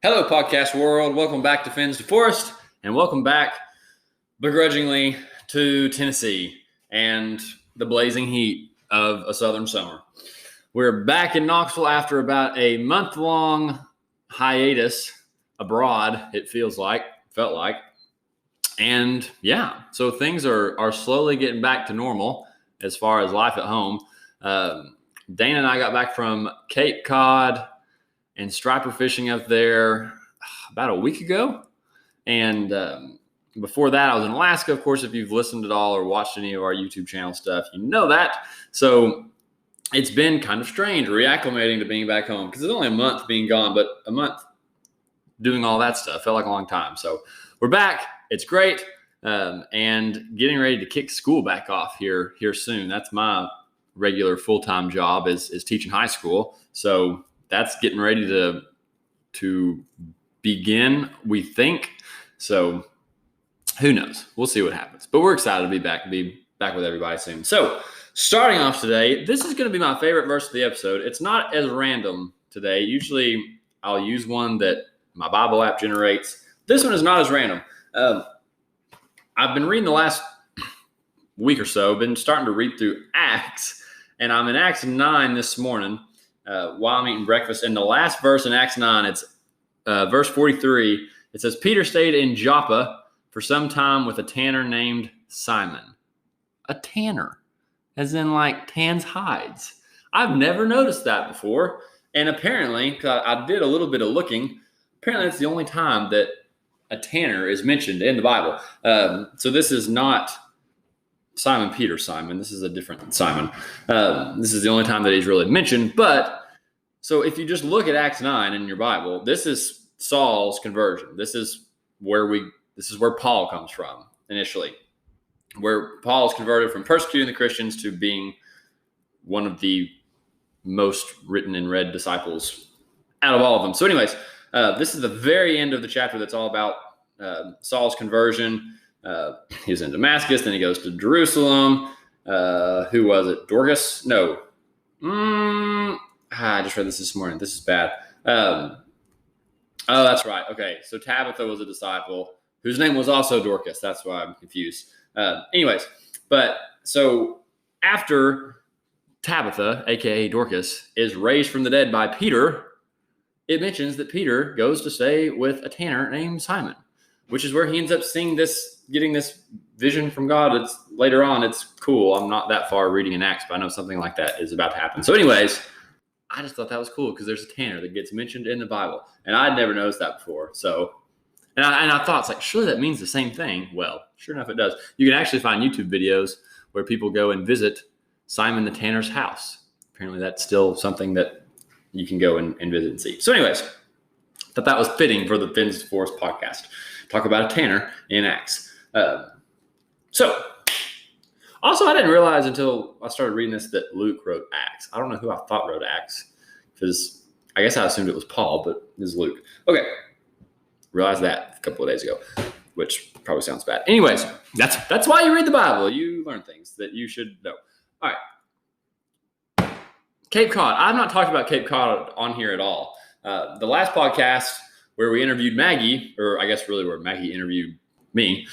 Hello, podcast world. Welcome back to Fins to Forest, and welcome back, begrudgingly, to Tennessee and the blazing heat of a southern summer. We're back in Knoxville after about a month-long hiatus abroad, it felt like. And yeah, so things are slowly getting back to normal as far as life at home. Dana and I got back from Cape Cod and striper fishing up there about a week ago. And before that, I was in Alaska. Of course, if you've listened at all or watched any of our YouTube channel stuff, you know that. So it's been kind of strange reacclimating to being back home because it's only a month being gone, but a month doing all that stuff felt like a long time. So we're back. It's great. And getting ready to kick school back off here soon. That's my regular full-time job is teaching high school. So that's getting ready to begin, we think. So who knows? We'll see what happens. But we're excited to be back with everybody soon. So starting off today, this is going to be my favorite verse of the episode. It's not as random today. Usually I'll use one that my Bible app generates. This one is not as random. I've been reading the last week or so, been starting to read through Acts, and I'm in Acts 9 this morning. While I'm eating breakfast. And the last verse in Acts 9, it's verse 43. It says, Peter stayed in Joppa for some time with a tanner named Simon. A tanner, as in like tans hides. I've never noticed that before. And apparently, I did a little bit of looking, apparently it's the only time that a tanner is mentioned in the Bible. So this is not Simon Peter Simon. This is a different Simon. This is the only time that he's really mentioned. But so if you just look at Acts 9 in your Bible, this is Saul's conversion. This is where Paul comes from initially, where Paul is converted from persecuting the Christians to being one of the most written and read disciples out of all of them. So anyways, this is the very end of the chapter that's all about Saul's conversion. He was in Damascus, then he goes to Jerusalem. Who was it? Dorcas? No. I just read this morning. This is bad. Oh, that's right. Okay, so Tabitha was a disciple whose name was also Dorcas. That's why I'm confused. Anyways, but so after Tabitha, aka Dorcas, is raised from the dead by Peter, it mentions that Peter goes to stay with a tanner named Simon, which is where he ends up getting this vision from God. It's later on. It's cool. I'm not that far reading in Acts, but I know something like that is about to happen. So anyways, I just thought that was cool because there's a tanner that gets mentioned in the Bible, and I'd never noticed that before. So, and I thought, it's like, surely that means the same thing. Well, sure enough, it does. You can actually find YouTube videos where people go and visit Simon the tanner's house. Apparently that's still something that you can go and visit and see. So anyways, thought that was fitting for the Fins to Forest podcast. Talk about a tanner in Acts. So also, I didn't realize until I started reading this that Luke wrote Acts. I don't know who I thought wrote Acts because I guess I assumed it was Paul, but it was Luke. Okay. Realized that a couple of days ago, which probably sounds bad. Anyways, that's why you read the Bible. You learn things that you should know. All right. Cape Cod. I've not talked about Cape Cod on here at all. The last podcast where we interviewed Maggie, or I guess really where Maggie interviewed me,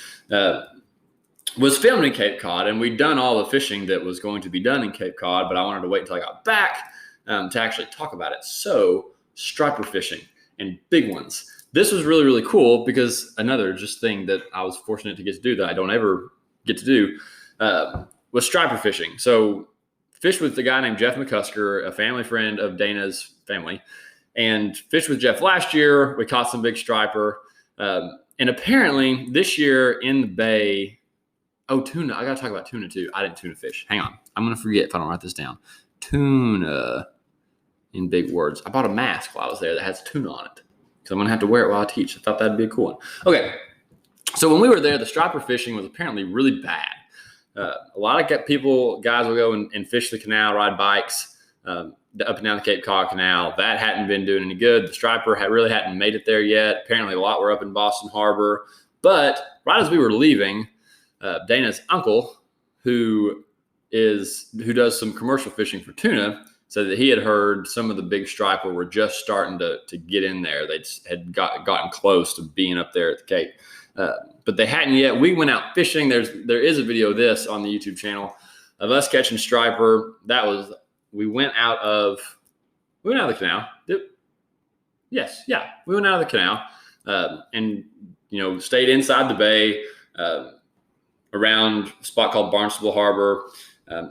was filmed in Cape Cod, and we'd done all the fishing that was going to be done in Cape Cod, but I wanted to wait until I got back to actually talk about it. So striper fishing and big ones. This was really, really cool because another just thing that I was fortunate to get to do that I don't ever get to do was striper fishing. So fished with a guy named Jeff McCusker, a family friend of Dana's family, and fished with Jeff last year. We caught some big striper. And apparently this year in the bay, tuna. I got to talk about tuna too. I didn't tuna fish. Hang on. I'm going to forget if I don't write this down. Tuna in big words. I bought a mask while I was there that has tuna on it because I'm going to have to wear it while I teach. I thought that'd be a cool one. Okay. So when we were there, the striper fishing was apparently really bad. A lot of guys will go and fish the canal, ride bikes up and down the Cape Cod Canal. That hadn't been doing any good. The striper really hadn't made it there yet. Apparently a lot were up in Boston Harbor. But right as we were leaving, Dana's uncle, who does some commercial fishing for tuna, said that he had heard some of the big striper were just starting to get in there. They had gotten close to being up there at the Cape, but they hadn't yet. We went out fishing. There is a video of this on the YouTube channel of us catching striper. We went out of the canal. Yes, yeah, we went out of the canal and stayed inside the bay around a spot called Barnstable Harbor.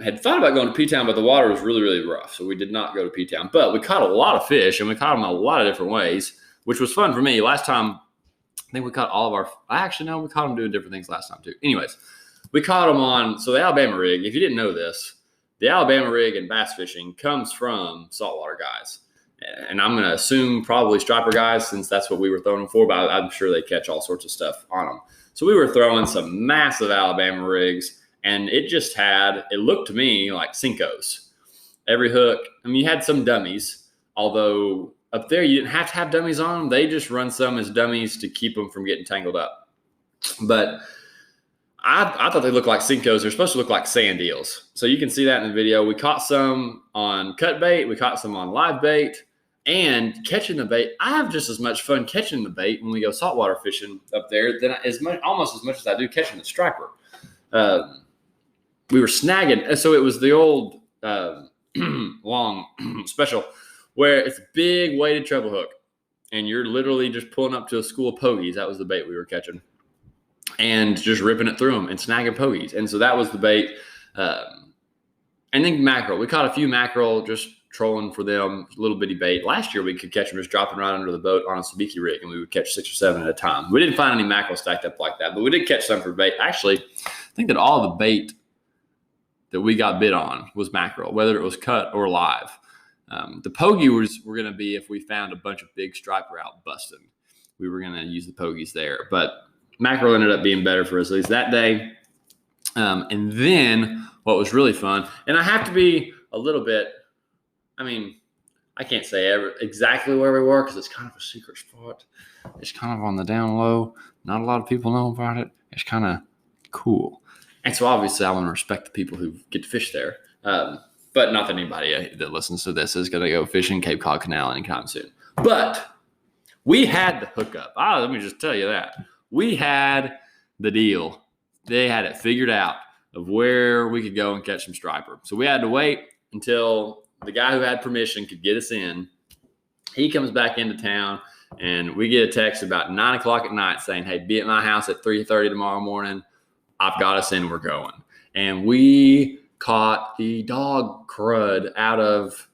Had thought about going to P-Town, but the water was really, really rough, so we did not go to P-Town. But we caught a lot of fish, and we caught them a lot of different ways, which was fun for me. Last time, I think we caught all of our – actually, no, we caught them doing different things last time too. Anyways, we caught them on – so the Alabama rig, if you didn't know this, the Alabama rig in bass fishing comes from saltwater guys. And I'm going to assume probably striper guys, since that's what we were throwing them for, but I'm sure they catch all sorts of stuff on them. So we were throwing some massive Alabama rigs. And it looked to me like Cincos. Every hook, you had some dummies, although up there you didn't have to have dummies on them. They just run some as dummies to keep them from getting tangled up. But I thought they looked like Cincos. They're supposed to look like sand eels. So you can see that in the video. We caught some on cut bait. We caught some on live bait. And catching the bait, I have just as much fun catching the bait when we go saltwater fishing up there almost as much as I do catching the striper. We were snagging. So it was the old long special where it's a big weighted treble hook, and you're literally just pulling up to a school of pogies. That was the bait we were catching, and just ripping it through them and snagging pogies. And so that was the bait. And then mackerel. We caught a few mackerel just trolling for them, little bitty bait. Last year we could catch them just dropping right under the boat on a sabiki rig, and we would catch 6 or 7 at a time. We didn't find any mackerel stacked up like that, but we did catch some for bait. Actually, I think that all the bait that we got bit on was mackerel, whether it was cut or live. The pogie were going to be if we found a bunch of big striper out busted. We were going to use the pogies there. But mackerel ended up being better for us, at least that day. And then what was really fun, and I have to be a little bit, I can't say exactly where we were because it's kind of a secret spot. It's kind of on the down low. Not a lot of people know about it. It's kind of cool. And so obviously I want to respect the people who get to fish there. But not that anybody that listens to this is going to go fishing Cape Cod Canal anytime soon. But we had the hookup. Let me just tell you that. We had the deal. They had it figured out of where we could go and catch some striper. So we had to wait until the guy who had permission could get us in. He comes back into town, and we get a text about 9 o'clock at night saying, hey, be at my house at 3:30 tomorrow morning. I've got us in, we're going. And we caught the dog crud out of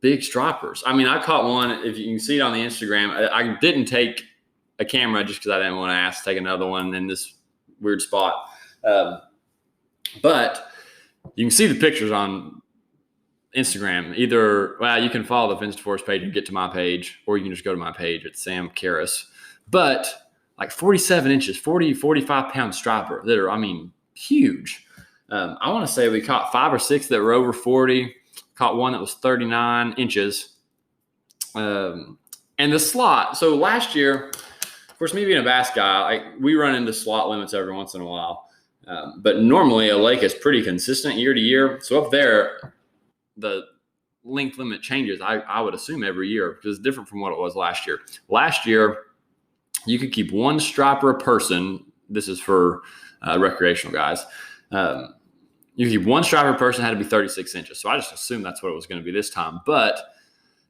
big stripers. I caught one, if you can see it on the Instagram. I didn't take a camera just because I didn't want to ask to take another one in this weird spot. But you can see the pictures on Instagram. Either, you can follow the Fins to Forest page and get to my page, or you can just go to my page at Sam Karras. But like 47 inches, 40, 45 pound striper that are, huge. I want to say we caught 5 or 6 that were over 40, caught one that was 39 inches. And the slot. So last year, of course, me being a bass guy, we run into slot limits every once in a while. But normally a lake is pretty consistent year to year. So up there, the length limit changes, I would assume, every year, because it's different from what it was last year. Last year, you could keep one striper a person. This is for recreational guys. You could keep one striper a person, had to be 36 inches. So I just assumed that's what it was going to be this time. But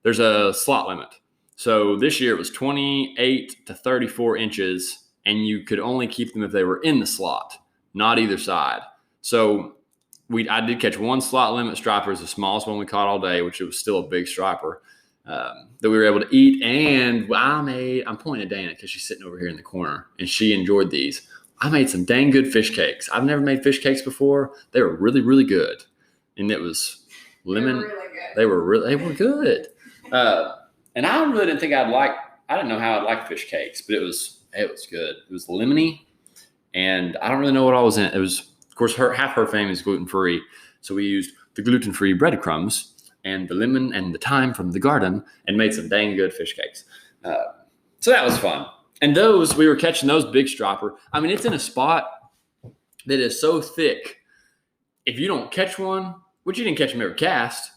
there's a slot limit. So this year it was 28 to 34 inches, and you could only keep them if they were in the slot, not either side. So I did catch one slot limit striper, the smallest one we caught all day, which it was still a big striper. That we were able to eat. And I'm pointing at Dana because she's sitting over here in the corner, and she enjoyed these. I made some dang good fish cakes. I've never made fish cakes before. They were really, really good. And it was lemon. They were good. And I really didn't think I didn't know how I'd like fish cakes, but it was good. It was lemony, and I don't really know what all was in it. It was, of course, half her family is gluten-free. So we used the gluten-free breadcrumbs and the lemon and the thyme from the garden and made some dang good fish cakes. So that was fun. And we were catching those big striper. It's in a spot that is so thick. If you don't catch one, which you didn't catch them every cast,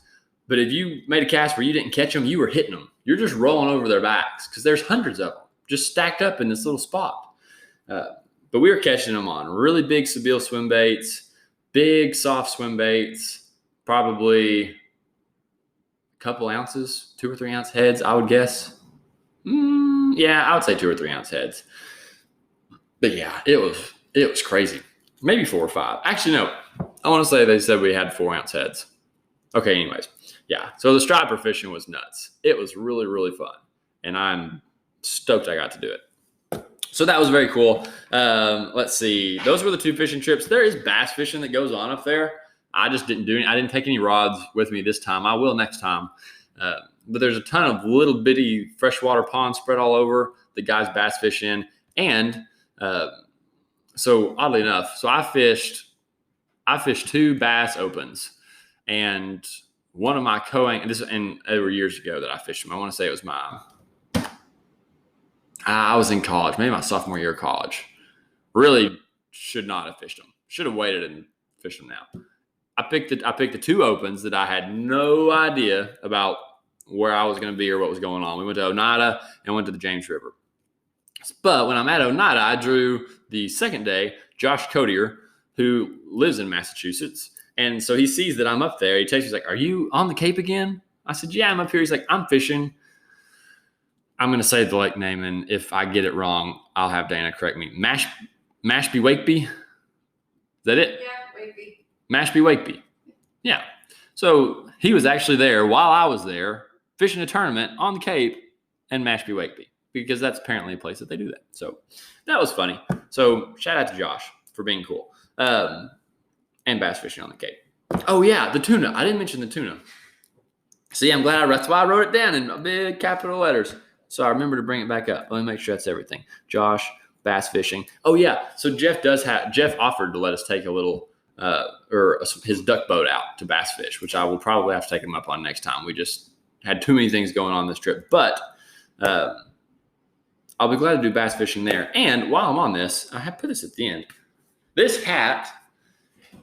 But if you made a cast where you didn't catch them, you were hitting them. You're just rolling over their backs because there's hundreds of them just stacked up in this little spot. But we were catching them on really big Sebile swim baits, big soft swim baits, probably a couple ounces, 2 or 3 ounce heads, I would guess. Yeah, I would say 2 or 3 ounce heads. But yeah, it was crazy. Maybe 4 or 5. Actually, no. I want to say they said we had 4 ounce heads. Okay, anyways. Yeah, so the striper fishing was nuts. It was really, really fun. And I'm stoked I got to do it. So that was very cool. Let's see. Those were the 2 fishing trips. There is bass fishing that goes on up there. I just didn't do it. I didn't take any rods with me this time. I will next time. But there's a ton of little bitty freshwater ponds spread all over the guys bass fish in. And so oddly enough, so I fished 2 bass opens, and one of my and they were years ago that I fished them. I want to say it was I was in college, maybe my sophomore year of college. Really should not have fished them. Should have waited and fished them now. I picked the 2 opens that I had no idea about where I was going to be or what was going on. We went to Oneida and went to the James River. But when I'm at Oneida, I drew the second day Josh Codier, who lives in Massachusetts. And so he sees that I'm up there. He texts me, he's like, "Are you on the Cape again?" I said, "Yeah, I'm up here." He's like, "I'm fishing." I'm going to say the lake name, and if I get it wrong, I'll have Dana correct me. Mashpee Wakeby? Is that it? Yeah, Wakeby. Mashpee Wakeby. Yeah. So he was actually there while I was there fishing a tournament on the Cape in Mashpee Wakeby, because that's apparently a place that they do that. So that was funny. So shout out to Josh for being cool. And bass fishing on the Cape. Oh yeah, the tuna. I didn't mention the tuna. See, that's why I wrote it down in big capital letters. So I remember to bring it back up. Let me make sure that's everything. Josh, bass fishing. Oh yeah, so Jeff offered to let us take a little, his duck boat out to bass fish, which I will probably have to take him up on next time. We just had too many things going on this trip. But I'll be glad to do bass fishing there. And while I'm on this, I have put this at the end. This hat,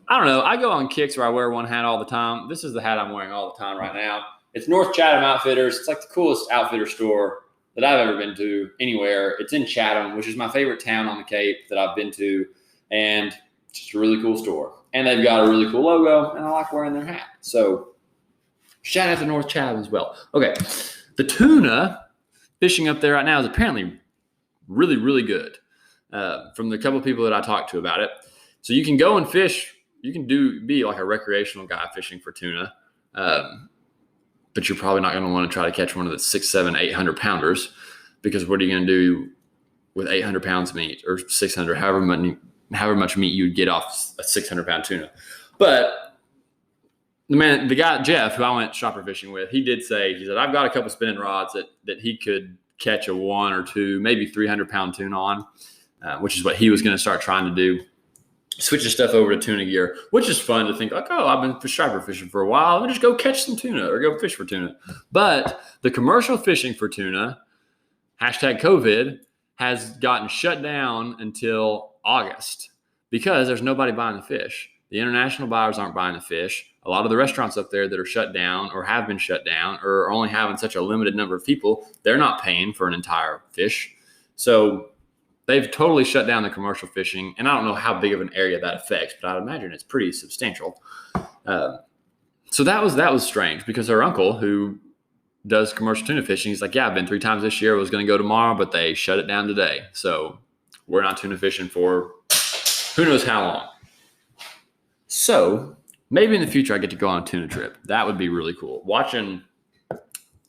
I don't know. I go on kicks where I wear one hat all the time. This is the hat I'm wearing all the time right now. It's North Chatham Outfitters. It's like the coolest outfitter store that I've ever been to anywhere. It's in Chatham, which is my favorite town on the Cape that I've been to. And it's just a really cool store. And they've got a really cool logo, and I like wearing their hat. So shout out to North Chatham as well. Okay. The tuna fishing up there right now is apparently really, really good. From the couple of people that I talked to about it. So you can go and fish. You can be like a recreational guy fishing for tuna. But you're probably not going to want to try to catch one of the 600, 700, 800 pounders, because what are you going to do with 800 pounds of meat, or 600, however much meat you would get off a 600 pound tuna. But the guy, Jeff, who I went striper fishing with, he said, "I've got a couple spinning rods that he could catch a 1 or 2, maybe 300 pound tuna on," which is what he was going to start trying to do. Switch the stuff over to tuna gear, which is fun to think like, oh, I've been striper fishing for a while. Let me just go catch some tuna or go fish for tuna. But the commercial fishing for tuna, #COVID, has gotten shut down until August because there's nobody buying the fish. The international buyers aren't buying the fish. A lot of the restaurants up there that are shut down or have been shut down or are only having such a limited number of people, they're not paying for an entire fish. So they've totally shut down the commercial fishing, and I don't know how big of an area that affects, but I'd imagine it's pretty substantial. So that was strange, because her uncle, who does commercial tuna fishing, he's like, "Yeah, I've been 3 times this year. I was going to go tomorrow, but they shut it down today. So we're not tuna fishing for who knows how long." So maybe in the future I get to go on a tuna trip. That would be really cool. Watching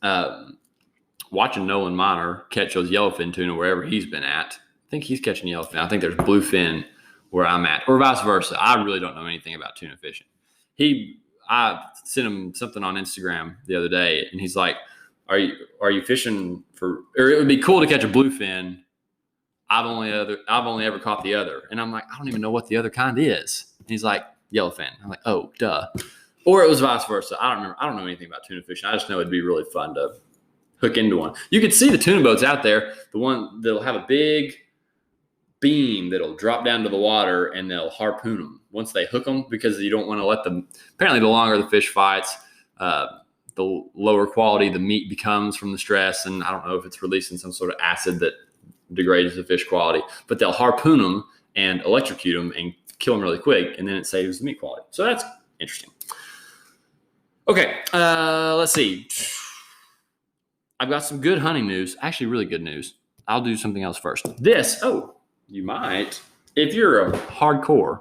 Nolan Miner catch those yellowfin tuna wherever he's been at. I think he's catching yellowfin. I think there's bluefin where I'm at, or vice versa. I really don't know anything about tuna fishing. I sent him something on Instagram the other day, and he's like, are you fishing for, or it would be cool to catch a bluefin. I've only ever caught the other. And I'm like, I don't even know what the other kind is. And he's like, yellowfin. I'm like, oh, duh. Or it was vice versa. I don't know anything about tuna fishing. I just know it'd be really fun to hook into one. You can see the tuna boats out there, the one that'll have a big beam that'll drop down to the water, and they'll harpoon them once they hook them, because you don't want to let them. Apparently, the longer the fish fights, the lower quality the meat becomes from the stress. And I don't know if it's releasing some sort of acid that degrades the fish quality, but they'll harpoon them and electrocute them and kill them really quick, and then it saves the meat quality. So that's interesting. Okay, let's see. I've got some good hunting news, actually really good news. I'll do something else first. You might, if you're a hardcore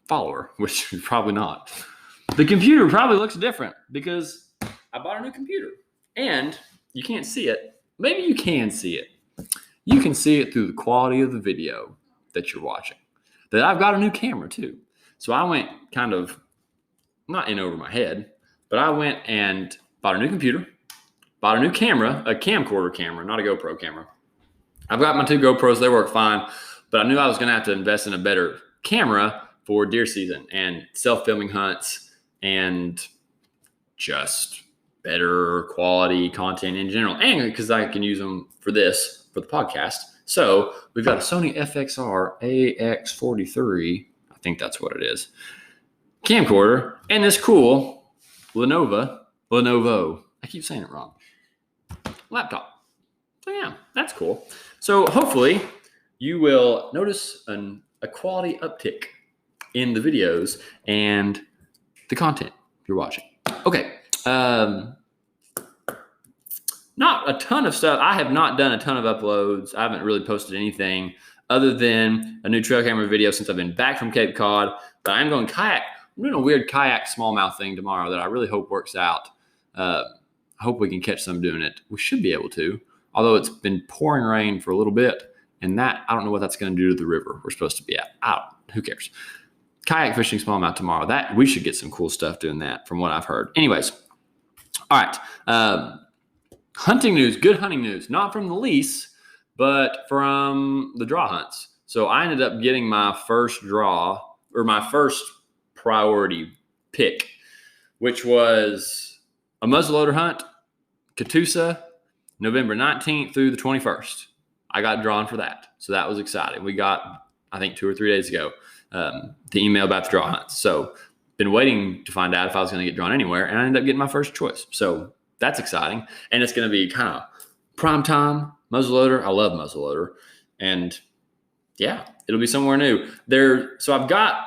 follower, which you're probably not, the computer probably looks different because I bought a new computer and you can't see it. Maybe you can see it. You can see it through the quality of the video that you're watching. That I've got a new camera too. So I went kind of, not in over my head, but I went and bought a new computer, bought a new camera, a camcorder camera, not a GoPro camera. I've got my 2 GoPros, they work fine, but I knew I was going to have to invest in a better camera for deer season and self-filming hunts and just better quality content in general. And because I can use them for the podcast. So we've got a Sony FXR AX43, I think that's what it is, camcorder, and this cool Lenovo, I keep saying it wrong, laptop. So yeah, that's cool. So hopefully you will notice a quality uptick in the videos and the content you're watching. Okay. Not a ton of stuff. I have not done a ton of uploads. I haven't really posted anything other than a new trail camera video since I've been back from Cape Cod. But I'm going kayak. I'm doing a weird kayak smallmouth thing tomorrow that I really hope works out. I hope we can catch some doing it. We should be able to, although it's been pouring rain for a little bit. And that, I don't know what that's going to do to the river we're supposed to be at. Who cares? Kayak fishing smallmouth tomorrow. That we should get some cool stuff doing that from what I've heard. Anyways, all right. Hunting news, good hunting news, not from the lease, but from the draw hunts. So I ended up getting my first draw, or my first priority pick, which was a muzzleloader hunt, Catoosa, November 19th through the 21st. I got drawn for that. So that was exciting. We got, I think 2 or 3 days ago, the email about the draw hunts. So been waiting to find out if I was going to get drawn anywhere, and I ended up getting my first choice. So that's exciting. And it's going to be kind of prime time muzzleloader. I love muzzleloader. And yeah, it'll be somewhere new there. So I've got,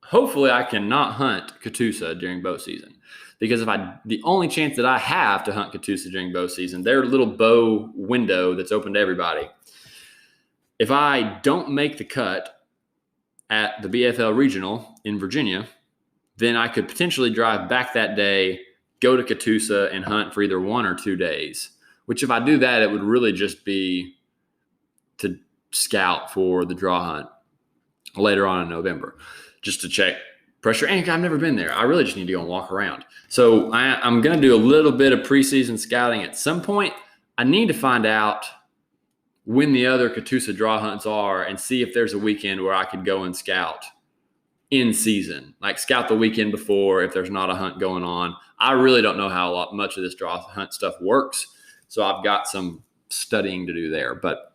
hopefully I can not hunt Catoosa during bow season, because the only chance that I have to hunt Catoosa during bow season, their little bow window that's open to everybody. If I don't make the cut at the BFL regional in Virginia, then I could potentially drive back that day, go to Catoosa and hunt for either 1 or 2 days, which if I do that, it would really just be to scout for the draw hunt later on in November, just to check pressure. And I've never been there. I really just need to go and walk around. So I'm going to do a little bit of preseason scouting at some point. I need to find out when the other Catoosa draw hunts are and see if there's a weekend where I could go and scout in season, like scout the weekend before if there's not a hunt going on. I really don't know how much of this draw hunt stuff works, so I've got some studying to do there. But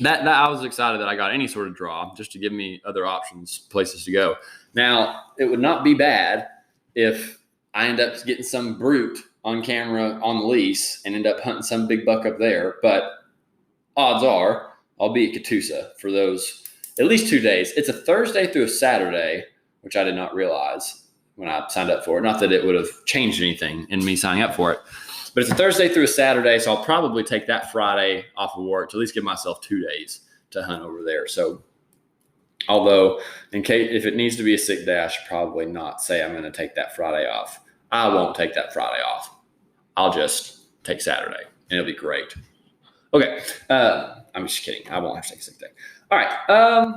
that I was excited that I got any sort of draw just to give me other options, places to go. Now, it would not be bad if I end up getting some brute on camera on the lease and end up hunting some big buck up there, but odds are I'll be at Catoosa for those at least 2 days. It's a Thursday through a Saturday, which I did not realize when I signed up for it. Not that it would have changed anything in me signing up for it, but it's a Thursday through a Saturday. So I'll probably take that Friday off of work to at least give myself 2 days to hunt over there. So although in case, if it needs to be a sick day, I should probably not say I'm going to take that Friday off. I won't take that Friday off. I'll just take Saturday and it'll be great. Okay. I'm just kidding. I won't have to take a sick day. All right.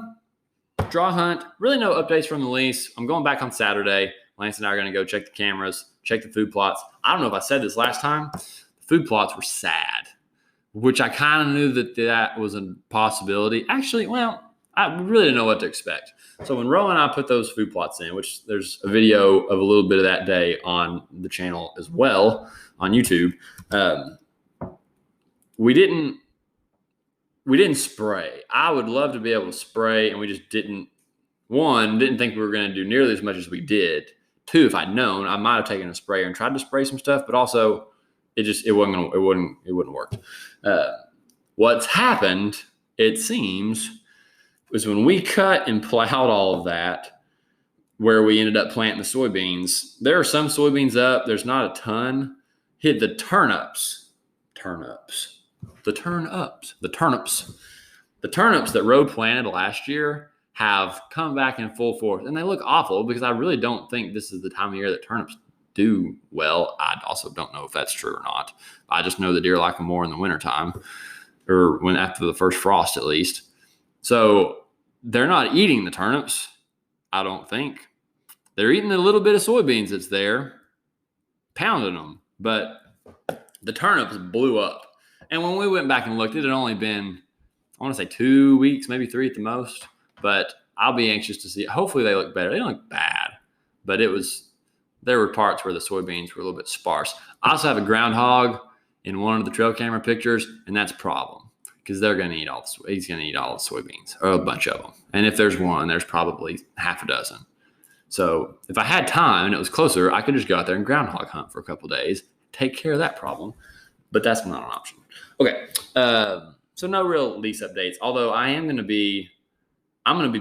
Draw hunt. Really no updates from the lease. I'm going back on Saturday. Lance and I are going to go check the cameras, check the food plots. I don't know if I said this last time. The food plots were sad, which I kind of knew that was a possibility. Actually, well, I really didn't know what to expect. So when Rowan and I put those food plots in, which there's a video of a little bit of that day on the channel as well on YouTube, we didn't spray. I would love to be able to spray, and we just didn't think we were going to do nearly as much as we did Two, if I'd known, I might have taken a sprayer and tried to spray some stuff, but also it wouldn't work. What's happened, it seems, was when we cut and plowed all of that, where we ended up planting the soybeans. There are some soybeans up. There's not a ton. Hit the turnips that Road planted last year have come back in full force, and they look awful because I really don't think this is the time of year that turnips do well. I also don't know if that's true or not. I just know the deer like them more in the wintertime, or when after the first frost at least. So they're not eating the turnips, I don't think. They're eating the little bit of soybeans that's there, pounding them, but the turnips blew up. And when we went back and looked, it had only been, I want to say 2 weeks, maybe 3 at the most, but I'll be anxious to see. Hopefully they look better. They don't look bad, but there were parts where the soybeans were a little bit sparse. I also have a groundhog in one of the trail camera pictures, and that's a problem because he's going to eat all the soybeans, or a bunch of them. And if there's one, there's probably half a dozen. So if I had time and it was closer, I could just go out there and groundhog hunt for a couple of days, take care of that problem, but that's not an option. Okay. So no real lease updates, although I'm going to be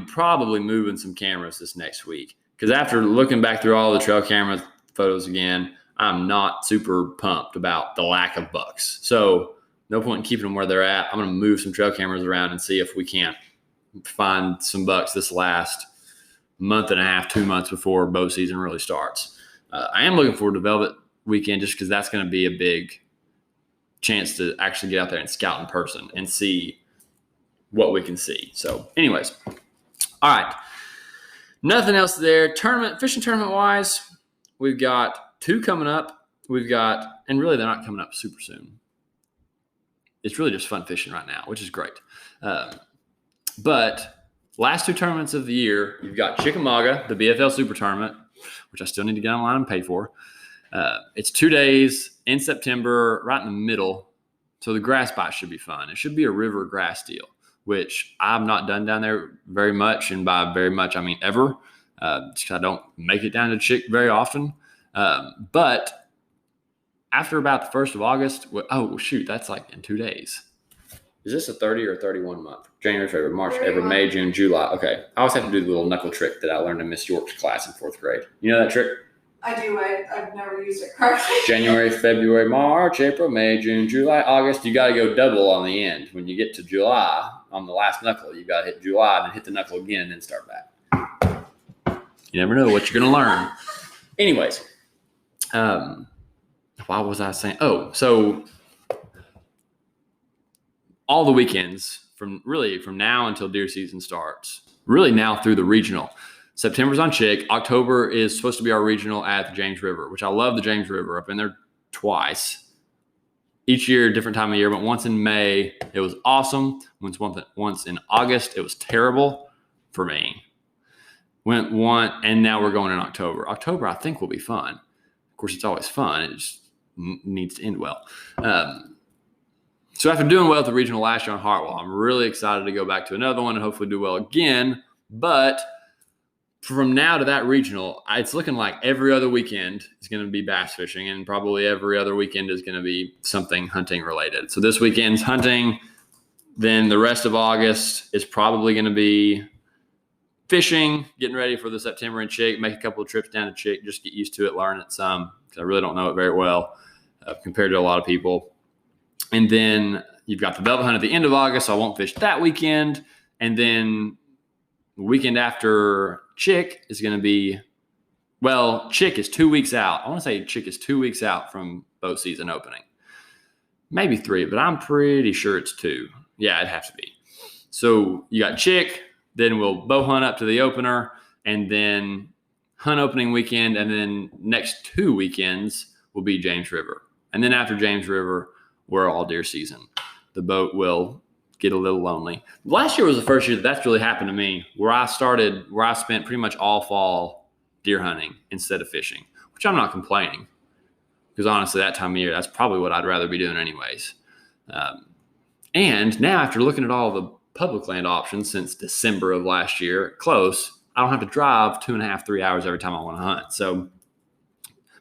probably moving some cameras this next week, because after looking back through all the trail camera photos again, I'm not super pumped about the lack of bucks. So no point in keeping them where they're at. I'm going to move some trail cameras around and see if we can't find some bucks this last month and a half, 2 months before bow season really starts. I am looking forward to Velvet Weekend just because that's going to be a big chance to actually get out there and scout in person and see what we can see. So anyways, all right. Nothing else there. Fishing tournament wise, we've got 2 coming up. And really they're not coming up super soon. It's really just fun fishing right now, which is great. But last 2 tournaments of the year, you've got Chickamauga, the BFL Super Tournament, which I still need to get online and pay for. It's 2 days in September, right in the middle. So the grass bite should be fun. It should be a river grass deal, which I've not done down there very much. And by very much, I mean ever. Because I don't make it down to Chick very often. But after about the 1st of August, that's like in 2 days. Is this a 30 or 31 month? January, February, March, April, May, June, July. Okay. I always have to do the little knuckle trick that I learned in Miss York's class in 4th grade. You know that trick? I do. I've never used it correctly. January, February, March, April, May, June, July, August. You got to go double on the end. When you get to July, on the last knuckle, you got to hit July and then hit the knuckle again and then start back. You never know what you're going to learn. Anyways, why was I saying? Oh, so all the weekends from now until deer season starts, really now through the regional. September's on Chick. October is supposed to be our regional at the James River, which I love the James River. I've been there twice. Each year, different time of year, but once in May, it was awesome. Once in August, it was terrible for me. Went one, and now we're going in October. October, I think, will be fun. Of course, it's always fun. It just needs to end well. So after doing well at the regional last year on Hartwell, I'm really excited to go back to another one and hopefully do well again. But from now to that regional, it's looking like every other weekend is going to be bass fishing, and probably every other weekend is going to be something hunting related. So this weekend's hunting. Then the rest of August is probably going to be fishing, getting ready for the September and Chick, make a couple of trips down to Chick, just get used to it, learn it some, because I really don't know it very well compared to a lot of people. And then you've got the velvet hunt at the end of August, so I won't fish that weekend. And then the weekend after Chick is going to be, Chick is 2 weeks out. I want to say Chick is 2 weeks out from bow season opening. Maybe 3, but I'm pretty sure it's 2. Yeah, it'd have to be. So you got Chick, then we'll bow hunt up to the opener, and then hunt opening weekend, and then next 2 weekends will be James River. And then after James River, we're all deer season. The boat will get a little lonely. Last year was the first year that's really happened to me, where I spent pretty much all fall deer hunting instead of fishing, which I'm not complaining, because honestly, that time of year, that's probably what I'd rather be doing anyways. And now after looking at all the public land options since December of last year, close, I don't have to drive 2.5, 3 hours every time I want to hunt. So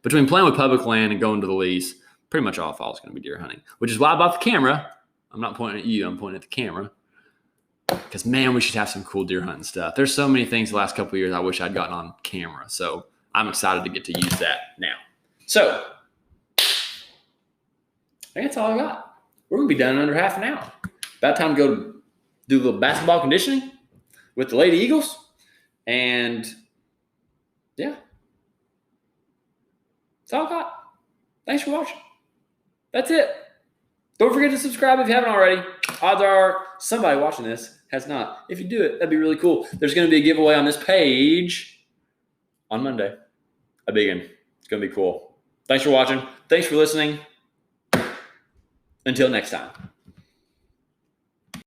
between playing with public land and going to the lease, pretty much all fall is going to be deer hunting, which is why I bought the camera. I'm not pointing at you. I'm pointing at the camera. Because, man, we should have some cool deer hunting stuff. There's so many things the last couple of years I wish I'd gotten on camera. So I'm excited to get to use that now. So I think that's all I got. We're going to be done in under half an hour. About time to go do a little basketball conditioning with the Lady Eagles. And, yeah. That's all I got. Thanks for watching. That's it. Don't forget to subscribe if you haven't already. Odds are somebody watching this has not. If you do it, that'd be really cool. There's going to be a giveaway on this page on Monday. A big one. It's going to be cool. Thanks for watching. Thanks for listening. Until next time.